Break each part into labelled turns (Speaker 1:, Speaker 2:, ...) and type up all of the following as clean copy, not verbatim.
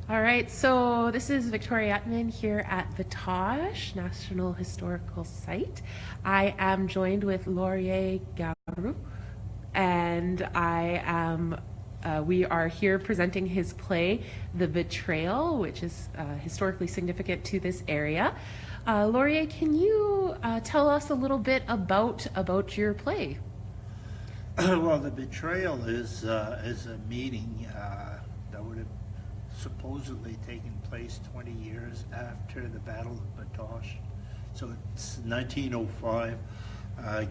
Speaker 1: All right, so this is Victoria Atman here at Batoche, National Historical Site. I am joined with Laurier Gareau, and we are here presenting his play, The Betrayal, which is historically significant to this area. Laurier, can you tell us a little bit about your play?
Speaker 2: Well, The Betrayal is a meeting that would have supposedly taken place 20 years after the Battle of Batoche. So it's 1905.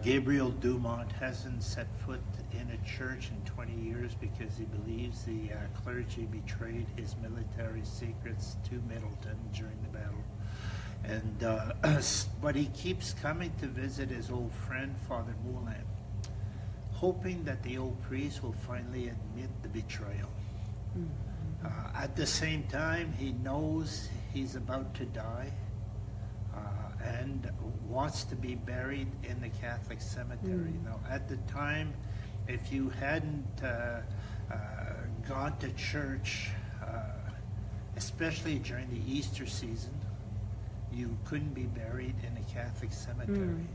Speaker 2: Gabriel Dumont hasn't set foot in a church in 20 years because he believes the clergy betrayed his military secrets to Middleton during the battle. And but he keeps coming to visit his old friend, Father Moulin, hoping that the old priest will finally admit the betrayal. At the same time, he knows he's about to die and wants to be buried in the Catholic cemetery. Now, at the time, if you hadn't gone to church, especially during the Easter season, you couldn't be buried in a Catholic cemetery.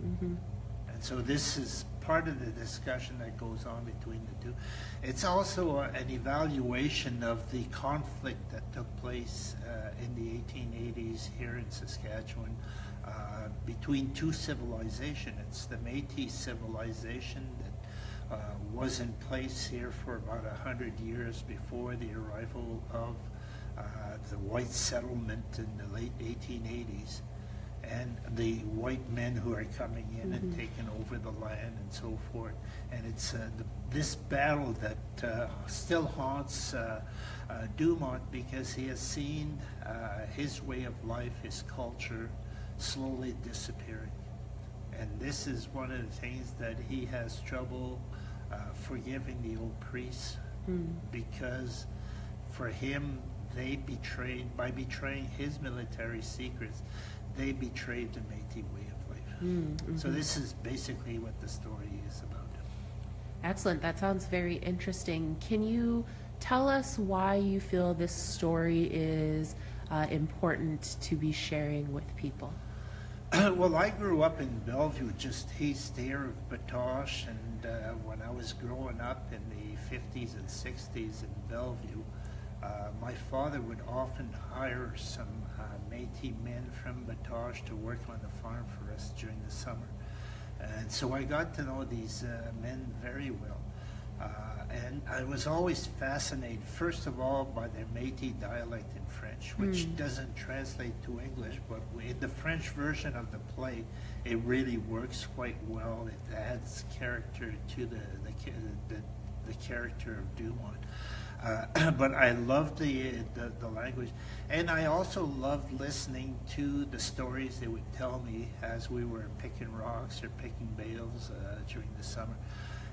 Speaker 2: And so this is part of the discussion that goes on between the two. It's also an evaluation of the conflict that took place in the 1880s here in Saskatchewan between two civilizations. It's the Métis civilization that was in place here for about 100 years before the arrival of the white settlement in the late 1880s. And the white men who are coming in and taking over the land and so forth. And it's this battle that still haunts Dumont because he has seen his way of life, his culture, slowly disappearing. And this is one of the things that he has trouble forgiving the old priests because for him, they betrayed, by betraying his military secrets, they betrayed the Métis way of life. So this is basically what the story is about.
Speaker 1: Excellent. That sounds very interesting. Can you tell us why you feel this story is important to be sharing with people?
Speaker 2: Well, I grew up in Bellevue, just east here of Batoche, and when I was growing up in the 50s and 60s in Bellevue, my father would often hire some Métis men from Batoche to work on the farm for us during the summer. And so I got to know these men very well. And I was always fascinated, first of all, by their Métis dialect in French, which doesn't translate to English, but in the French version of the play, it really works quite well. It adds character to the character of Dumont. But I loved the language, and I also loved listening to the stories they would tell me as we were picking rocks or picking bales during the summer.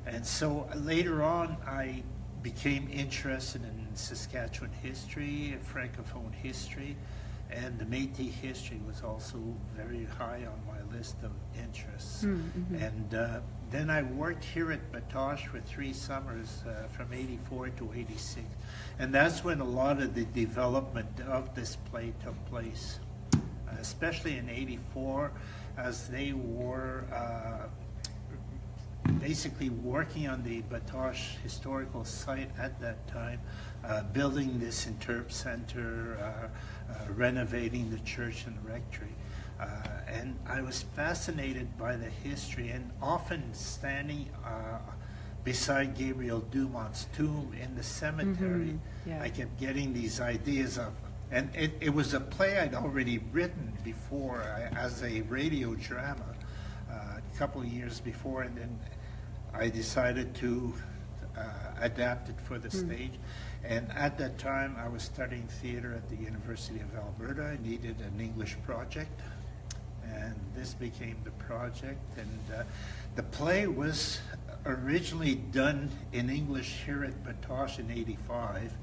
Speaker 2: And so later on, I became interested in Saskatchewan history, Francophone history, and the Métis history was also very high on my list of interests. And then I worked here at Batoche for 3 summers from 84 to 86. And that's when a lot of the development of this play took place, especially in 84, as they were basically working on the Batoche historical site at that time, building this interp center, renovating the church and rectory. And I was fascinated by the history, and often standing beside Gabriel Dumont's tomb in the cemetery, I kept getting these ideas of, and it was a play I'd already written before as a radio drama a couple of years before, and then I decided to adapt it for the stage. And at that time, I was studying theater at the University of Alberta. I needed an English project, and this became the project. And the play was originally done in English here at Batoche in 85,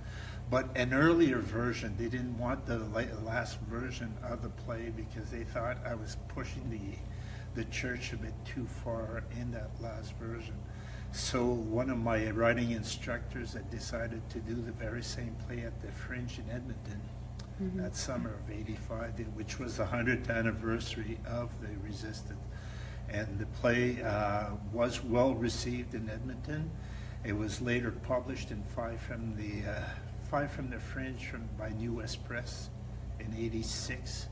Speaker 2: but an earlier version. They didn't want the last version of the play because they thought I was pushing the church a bit too far in that last version. So one of my writing instructors had decided to do the very same play at the Fringe in Edmonton that summer of '85, which was the 100th anniversary of the Resistance. And the play was well received in Edmonton. It was later published in Five from the Fringe by New West Press in '86.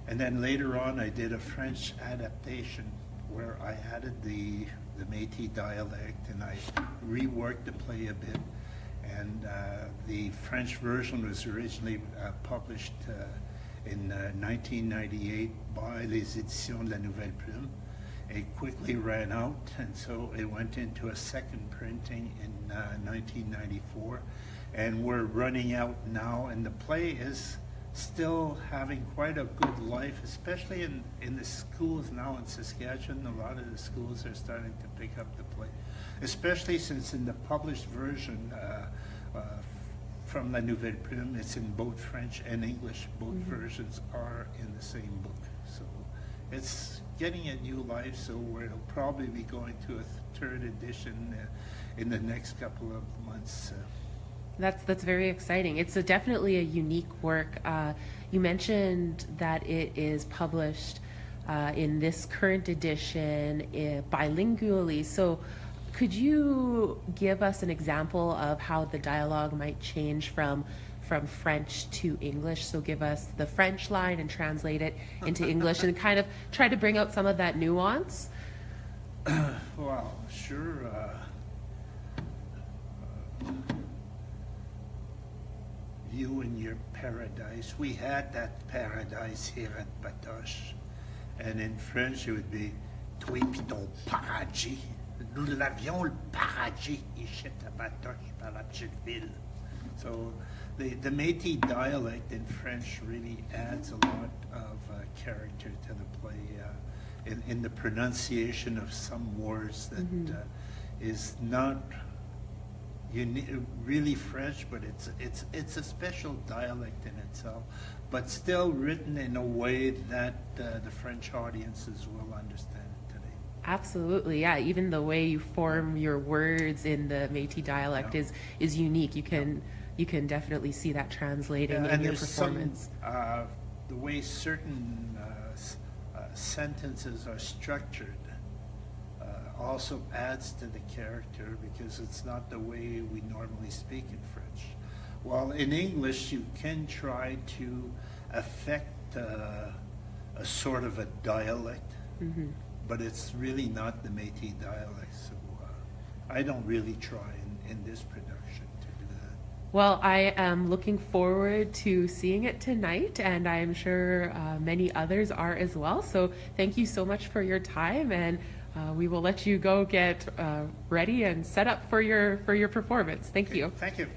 Speaker 2: And then later on I did a French adaptation where I added the Métis dialect and I reworked the play a bit. And the French version was originally published in 1998 by les éditions de la Nouvelle Plume. It quickly ran out, and so it went into a second printing in 1994. And we're running out now, and the play is still having quite a good life, especially in the schools now in Saskatchewan. A lot of the schools are starting to pick up the play, especially since in the published version from La Nouvelle Plume, it's in both French and English. Both versions are in the same book. So it's getting a new life, so we'll probably be going to a third edition in the next couple of months.
Speaker 1: That's very exciting. It's definitely a unique work. You mentioned that it is published in this current edition bilingually. So could you give us an example of how the dialogue might change from French to English? So give us the French line and translate it into English and kind of try to bring out some of that nuance.
Speaker 2: Well, sure. You and your paradise. We had that paradise here at Batoche. And in French it would be toi pis ton paradis. Nous l'avions le paradis ici à Batoche par la petite ville. So the Métis dialect in French really adds a lot of character to the play in the pronunciation of some words that is not really French, but it's a special dialect in itself, but still written in a way that the French audiences will understand it today.
Speaker 1: Absolutely, yeah. Even the way you form your words in the Métis dialect is unique. You can definitely see that translating in your performance.
Speaker 2: The way certain sentences are structured also adds to the character because it's not the way we normally speak in French. While in English you can try to affect a sort of a dialect, but it's really not the Métis dialect. So I don't really try in this production to do that.
Speaker 1: Well, I am looking forward to seeing it tonight, and I'm sure many others are as well. So thank you so much for your time, and we will let you go get ready and set up for your performance. Thank you.
Speaker 2: Thank you.